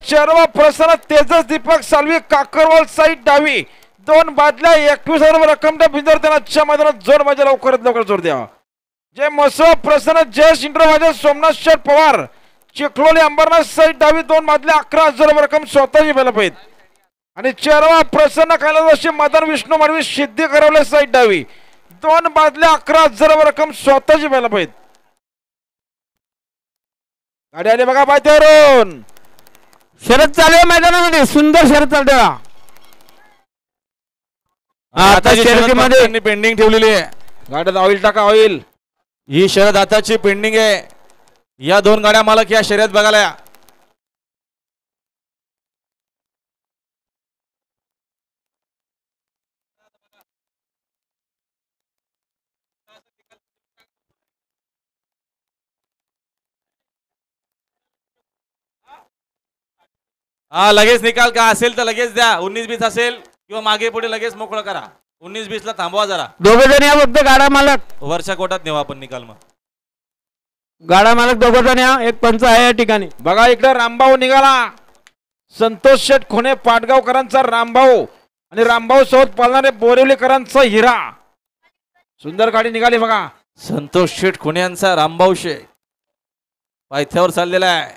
चरवा प्रसन्न तेजस दीपक सालवी काकरवाल साईड डावी 2 बादल्या 21,000 रक्कम बिंदर त्यांच्या मैदानात जोर माझ्या लवकरात लवकर जोर द्या. जय मसो प्रसन्न जयेश इंद्रवाजा सोमनाथ शेठ पवार चिखलोली अंबरनाथ साईड डावी 2 बादल्या 11,000 रक्कम स्वतःची बैल पाहिजे. आणि चरवा प्रसन्न कैलासवासी मदन विष्णू माडवी सिद्धी करवले साईड डावी 2 बादल्या 11,000 रक्कम स्वतःची बैल पाहिजे. गाडी आली बघा पायथ्यावरून. शरद चालू आहे मैदानामध्ये सुंदर शरद चालते. आता शर्यतीमध्ये पेंडिंग ठेवलेली आहे. गाड्यात ऑइल टाका ऑइल. ही शर्यत आताची पेंडिंग आहे. या 2 गाड्या मालक या शर्यत बघायला या. हा लगेच निकाल का असेल तर लगेच द्या. 19-20 असेल किंवा मागे पुढे लगेच मोकळं करा. 19-20 ला थांबवा जरा. दोघे जण या फक्त गाडा मालक वरच्या कोटात नेऊ आपण निकाल. मग गाडा मालक दोघे जण या. एक पंच आहे या ठिकाणी. बघा इकडे रामभाऊ निघाला. संतोष शेठ खोने पाटगावकरांचा रामभाऊ आणि रामभाऊ सोबत पालणारे बोरिवलीकरांचा हिरा. सुंदर गाडी निघाली बघा. संतोष शेठ खुण्यांचा रामभाऊ शेठ पायथ्यावर चाललेला आहे.